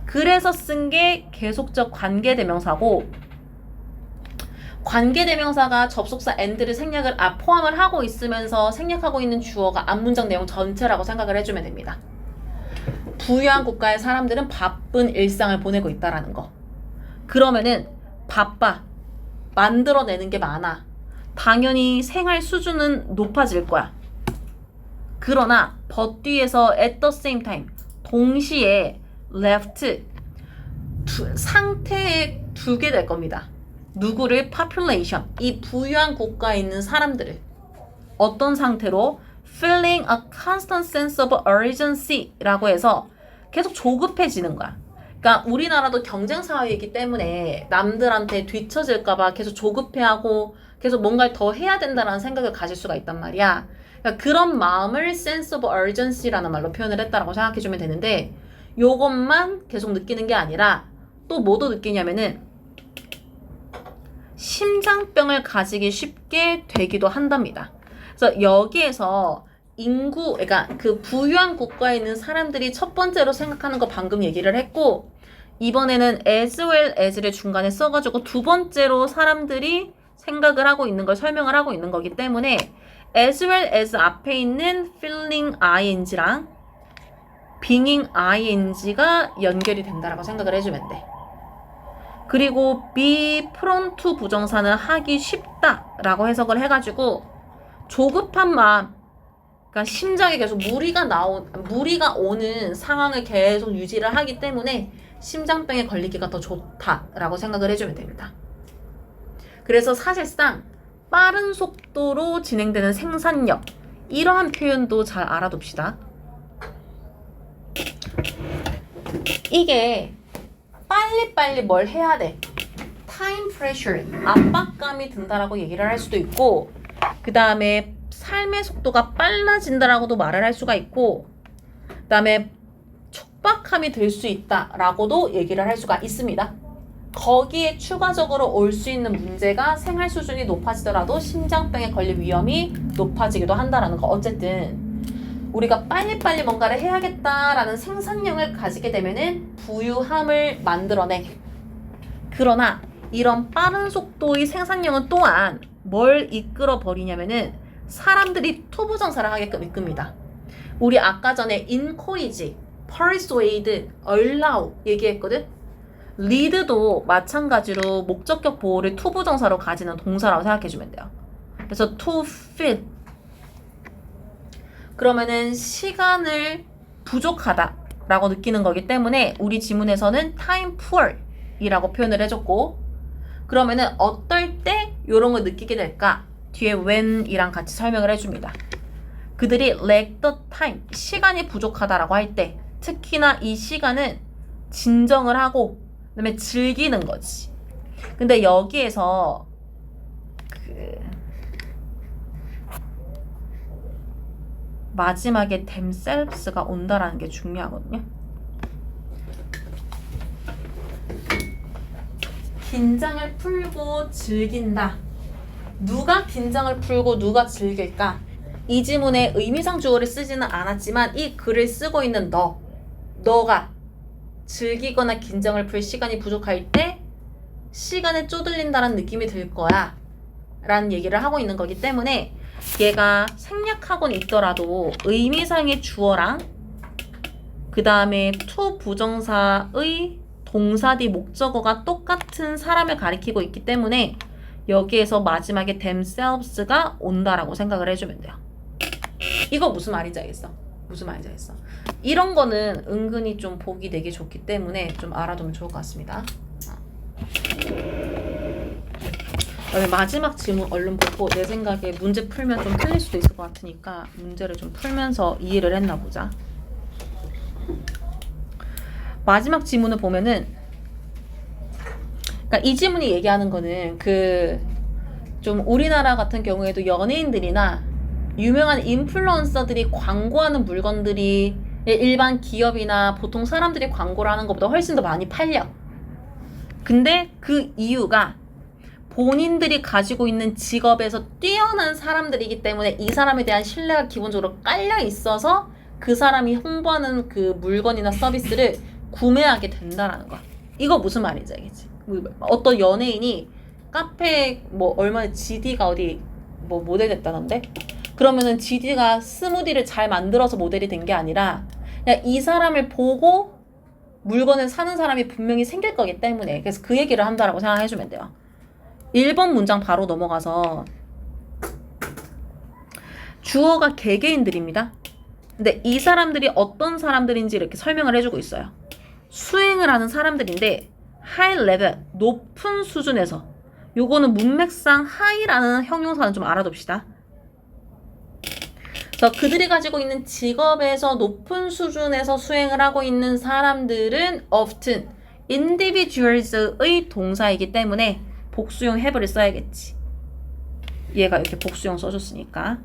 그래서 쓴 게 계속적 관계대명사고 관계대명사가 접속사 and를 생략을 포함을 하고 있으면서 생략하고 있는 주어가 앞문장 내용 전체라고 생각을 해주면 됩니다. 부유한 국가의 사람들은 바쁜 일상을 보내고 있다라는 거. 그러면은 바빠. 만들어내는 게 많아. 당연히 생활 수준은 높아질 거야. 그러나 but 뒤에서 at the same time 동시에 left 상태에 두게 될 겁니다. 누구를? population 이 부유한 국가에 있는 사람들을 어떤 상태로? feeling a constant sense of urgency 라고 해서 계속 조급해지는 거야. 그러니까 우리나라도 경쟁 사회이기 때문에 남들한테 뒤처질까봐 계속 조급해하고 계속 뭔가를 더 해야 된다는 생각을 가질 수가 있단 말이야. 그러니까 그런 마음을 sense of urgency라는 말로 표현을 했다라고 생각해주면 되는데 요것만 계속 느끼는 게 아니라 또 뭐도 느끼냐면은 심장병을 가지기 쉽게 되기도 한답니다. 그래서 여기에서 인구, 그러니까 그 부유한 국가에 있는 사람들이 첫 번째로 생각하는 거 방금 얘기를 했고 이번에는 as well as를 중간에 써가지고 두 번째로 사람들이 생각을 하고 있는 걸 설명을 하고 있는 거기 때문에 as well as 앞에 있는 feeling ing랑 being ing가 연결이 된다라고 생각을 해주면 돼. 그리고 be prone to 부정사는 하기 쉽다라고 해석을 해가지고 조급한 마음, 그러니까 심장에 계속 무리가 오는 상황을 계속 유지를 하기 때문에 심장병에 걸리기가 더 좋다라고 생각을 해주면 됩니다. 그래서 사실상 빠른 속도로 진행되는 생산력 이러한 표현도 잘 알아둡시다. 이게 빨리빨리 뭘 해야 돼. time pressure, 압박감이 든다라고 얘기를 할 수도 있고 그 다음에 삶의 속도가 빨라진다라고도 말을 할 수가 있고 그 다음에 촉박함이 들 수 있다라고도 얘기를 할 수가 있습니다. 거기에 추가적으로 올 수 있는 문제가 생활 수준이 높아지더라도 심장병에 걸릴 위험이 높아지기도 한다라는 거. 어쨌든 우리가 빨리빨리 뭔가를 해야겠다라는 생산력을 가지게 되면은 부유함을 만들어내. 그러나 이런 빠른 속도의 생산력은 또한 뭘 이끌어 버리냐면은 사람들이 투부정사를 하게끔 이끕니다. 우리 아까 전에 encourage, persuade, allow 얘기했거든? lead도 마찬가지로 목적격 보호를 투부정사로 가지는 동사라고 생각해주면 돼요. 그래서 to fill 그러면은 시간을 부족하다라고 느끼는 거기 때문에 우리 지문에서는 time poor 이라고 표현을 해줬고 그러면은 어떨 때 이런 걸 느끼게 될까? 뒤에 when 이랑 같이 설명을 해줍니다. 그들이 lack the time 시간이 부족하다라고 할 때 특히나 이 시간은 진정을 하고 그 다음에 즐기는 거지. 근데 여기에서 마지막에 themselves가 온다라는 게 중요하거든요. 긴장을 풀고 즐긴다. 누가 긴장을 풀고 누가 즐길까? 이 지문에 의미상 주어를 쓰지는 않았지만 이 글을 쓰고 있는 너가 즐기거나 긴장을 풀 시간이 부족할 때 시간에 쪼들린다는 느낌이 들 거야 라는 얘기를 하고 있는 거기 때문에 얘가 생략하고는 있더라도 의미상의 주어랑 그 다음에 to 부정사의 동사 뒤 목적어가 똑같은 사람을 가리키고 있기 때문에 여기에서 마지막에 themselves가 온다라고 생각을 해주면 돼요. 이거 무슨 말인지 알겠어? 무슨 말인지 알겠어? 이런 거는 은근히 좀 보기 되게 좋기 때문에 좀 알아두면 좋을 것 같습니다. 마지막 질문 얼른 보고 내 생각에 문제 풀면 좀 틀릴 수도 있을 것 같으니까 문제를 좀 풀면서 이해를 했나 보자. 마지막 지문을 보면은 그러니까 이 지문이 얘기하는 거는 좀 우리나라 같은 경우에도 연예인들이나 유명한 인플루언서들이 광고하는 물건들이 일반 기업이나 보통 사람들이 광고를 하는 것보다 훨씬 더 많이 팔려. 근데 그 이유가 본인들이 가지고 있는 직업에서 뛰어난 사람들이기 때문에 이 사람에 대한 신뢰가 기본적으로 깔려 있어서 그 사람이 홍보하는 그 물건이나 서비스를 구매하게 된다라는 거야. 이거 무슨 말인지 알겠지? 어떤 연예인이 카페 뭐 얼마나 GD가 어디 뭐 모델 됐다던데? 그러면은 GD가 스무디를 잘 만들어서 모델이 된 게 아니라 그냥 이 사람을 보고 물건을 사는 사람이 분명히 생길 거기 때문에 그래서 그 얘기를 한다라고 생각해주면 돼요. 1번 문장 바로 넘어가서 주어가 개개인들입니다. 근데 이 사람들이 어떤 사람들인지 이렇게 설명을 해주고 있어요. 수행을 하는 사람들인데 high level, 높은 수준에서 요거는 문맥상 high라는 형용사는 좀 알아둡시다. 그래서 그들이 가지고 있는 직업에서 높은 수준에서 수행을 하고 있는 사람들은 often individuals의 동사이기 때문에 복수형 have를 써야겠지. 얘가 이렇게 복수형 써줬으니까.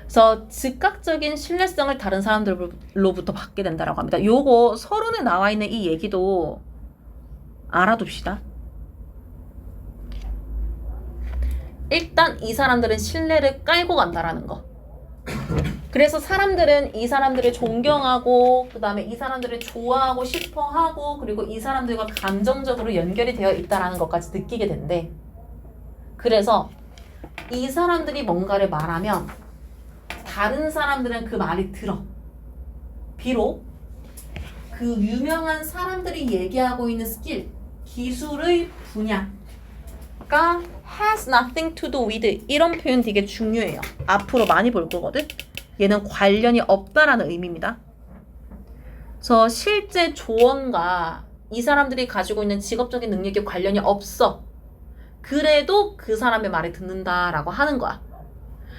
그래서 즉각적인 신뢰성을 다른 사람들로부터 받게 된다라고 합니다. 요거 서론에 나와 있는 이 얘기도 알아둡시다. 일단 이 사람들은 신뢰를 깔고 간다라는 거. 그래서 사람들은 이 사람들을 존경하고 그 다음에 이 사람들을 좋아하고 싶어하고 그리고 이 사람들과 감정적으로 연결이 되어 있다라는 것까지 느끼게 된대. 그래서 이 사람들이 뭔가를 말하면 다른 사람들은 그 말이 들어. 비록 그 유명한 사람들이 얘기하고 있는 스킬, 기술의 분야가 has nothing to do with 이런 표현 되게 중요해요. 앞으로 많이 볼 거거든. 얘는 관련이 없다라는 의미입니다. 그래서 실제 조언과 이 사람들이 가지고 있는 직업적인 능력에 관련이 없어. 그래도 그 사람의 말을 듣는다라고 하는 거야.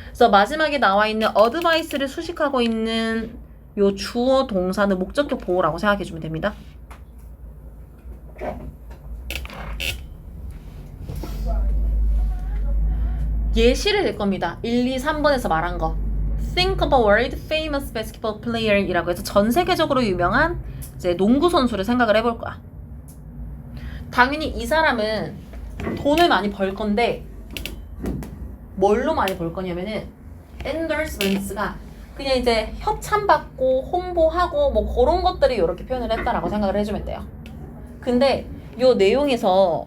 그래서 마지막에 나와 있는 advice를 수식하고 있는 요 주어 동사는 목적격 보호라고 생각해주면 됩니다. 예시를 낼 겁니다. 1, 2, 3번에서 말한 거. Think of a world famous basketball player 이라고 해서 전 세계적으로 유명한 이제 농구 선수를 생각을 해볼 거야. 당연히 이 사람은 돈을 많이 벌 건데 뭘로 많이 벌 거냐면은 endorsements가 그냥 이제 협찬받고 홍보하고 뭐 그런 것들이 이렇게 표현을 했다라고 생각을 해주면 돼요. 근데 요 내용에서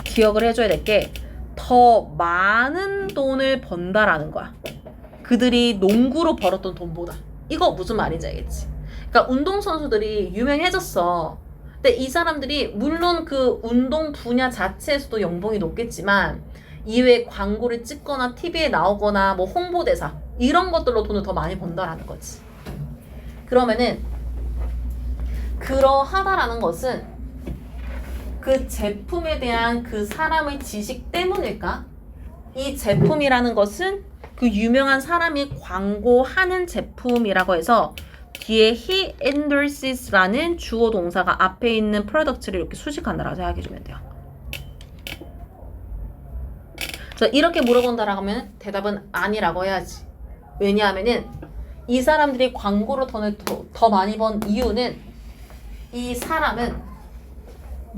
기억을 해줘야 될 게 더 많은 돈을 번다라는 거야. 그들이 농구로 벌었던 돈보다. 이거 무슨 말인지 알겠지? 그러니까 운동선수들이 유명해졌어. 근데 이 사람들이 물론 그 운동 분야 자체에서도 연봉이 높겠지만 이외에 광고를 찍거나 TV에 나오거나 뭐 홍보대사 이런 것들로 돈을 더 많이 번다라는 거지. 그러면은 그러하다라는 것은 그 제품에 대한 그 사람의 지식 때문일까? 이 제품이라는 것은 그 유명한 사람이 광고하는 제품이라고 해서 뒤에 he endorses라는 주어 동사가 앞에 있는 product를 이렇게 수식한다라고 생각해주면 돼요. 그래서 이렇게 물어본다라고 하면 대답은 아니라고 해야지. 왜냐하면은 이 사람들이 광고로 돈을 더 많이 번 이유는 이 사람은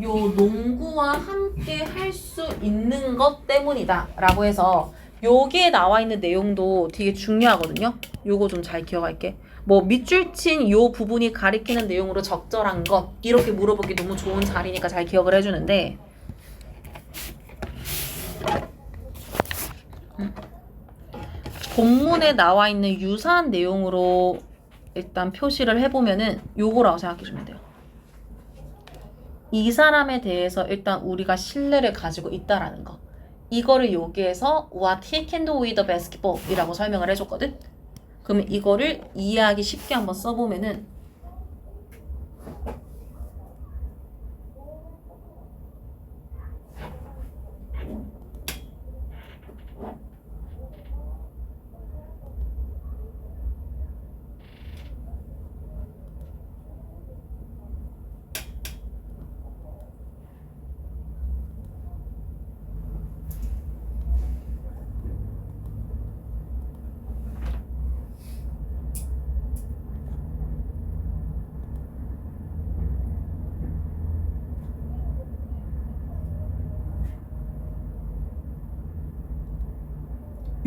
요 농구와 함께 할 수 있는 것 때문이다 라고 해서 여기에 나와 있는 내용도 되게 중요하거든요. 요거 좀 잘 기억할게. 뭐 밑줄 친 요 부분이 가리키는 내용으로 적절한 것 이렇게 물어보기 너무 좋은 자리니까 잘 기억을 해주는데 본문에 나와 있는 유사한 내용으로 일단 표시를 해보면은 요거라고 생각해주면 돼요. 이 사람에 대해서 일단 우리가 신뢰를 가지고 있다라는 거. 이거를 여기에서 what he can do with the basketball 이라고 설명을 해줬거든. 그러면 이거를 이해하기 쉽게 한번 써보면은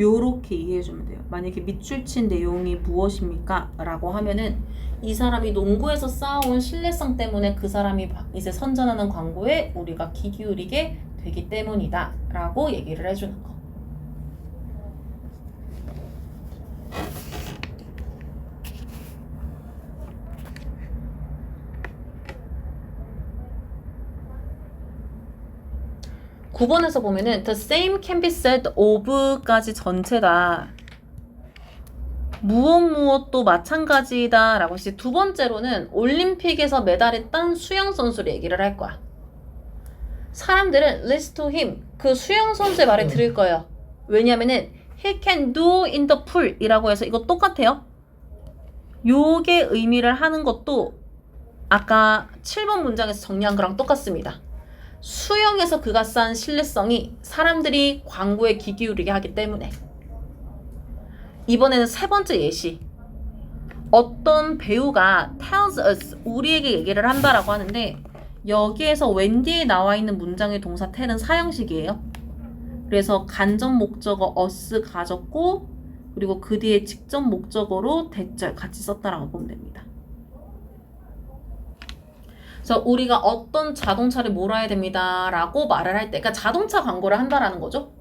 요렇게 이해해주면 돼요. 만약에 밑줄 친 내용이 무엇입니까? 라고 하면은 이 사람이 농구에서 쌓아온 신뢰성 때문에 그 사람이 이제 선전하는 광고에 우리가 귀 기울이게 되기 때문이다 라고 얘기를 해주는 거. 9번에서 보면은 the same can be said of까지 전체다. 무엇도 마찬가지다 라고 이제 두 번째로는 올림픽에서 메달했던 수영 선수를 얘기를 할 거야. 사람들은 listen to him 그 수영 선수의 말을 들을 거예요. 왜냐면은 he can do in the pool 이라고 해서 이거 똑같아요. 요게 의미를 하는 것도 아까 7번 문장에서 정리한 거랑 똑같습니다. 수영에서 그가 쌓은 신뢰성이 사람들이 광고에 귀 기울이게 하기 때문에. 이번에는 세 번째 예시. 어떤 배우가 tells us, 우리에게 얘기를 한다라고 하는데 여기에서 when 뒤에 나와 있는 문장의 동사 tell은 사형식이에요. 그래서 간접 목적어 us 가졌고 그리고 그 뒤에 직접 목적어로 대절 같이 썼다라고 보면 됩니다. 그래서 우리가 어떤 자동차를 몰아야 됩니다 라고 말을 할 때, 그러니까 자동차 광고를 한다라는 거죠.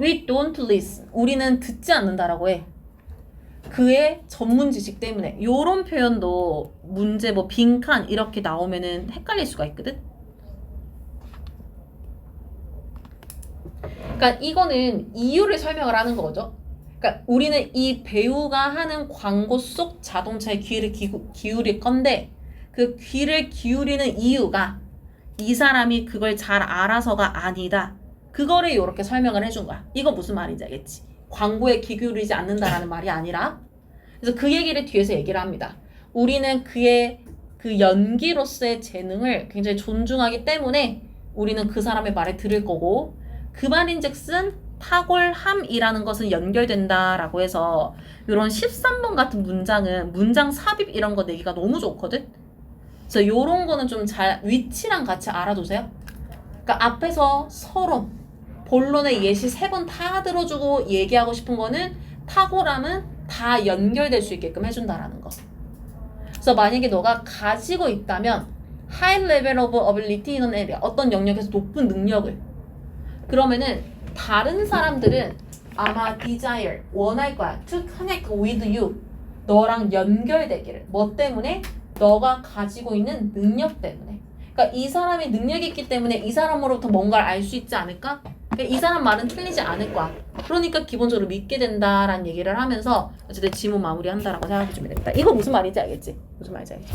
We don't listen. 우리는 듣지 않는다라고 해. 그의 전문 지식 때문에. 요런 표현도 문제 뭐 빈칸 이렇게 나오면은 헷갈릴 수가 있거든. 그러니까 이거는 이유를 설명을 하는 거죠. 그러니까 우리는 이 배우가 하는 광고 속 자동차에 귀를 기울일 건데 그 귀를 기울이는 이유가 이 사람이 그걸 잘 알아서가 아니다. 그거를 이렇게 설명을 해준 거야. 이거 무슨 말인지 알겠지? 광고에 귀 기울이지 않는다라는 말이 아니라 그래서 그 얘기를 뒤에서 얘기를 합니다. 우리는 그의 그 연기로서의 재능을 굉장히 존중하기 때문에 우리는 그 사람의 말을 들을 거고 그 말인즉슨 탁월함이라는 것은 연결된다라고 해서 이런 13번 같은 문장은 문장 삽입 이런 거 내기가 너무 좋거든? 그래서 요런 거는 좀 잘 위치랑 같이 알아두세요. 그러니까 앞에서 서론, 본론의 예시 3번 다 들어주고 얘기하고 싶은 거는 탁월함은 다 연결될 수 있게끔 해준다라는 거. 그래서 만약에 너가 가지고 있다면 high level of ability in an area, 어떤 영역에서 높은 능력을 그러면은 다른 사람들은 아마 desire, 원할 거야. to connect with you. 너랑 연결되기를. 뭐 때문에? 너가 가지고 있는 능력 때문에. 그러니까 이 사람이 능력이 있기 때문에 이 사람으로부터 뭔가를 알 수 있지 않을까? 그러니까 이 사람 말은 틀리지 않을 거야. 그러니까 기본적으로 믿게 된다라는 얘기를 하면서 어쨌든 지문 마무리한다라고 생각해주면 됩니다. 이거 무슨 말인지 알겠지? 무슨 말인지 알겠지?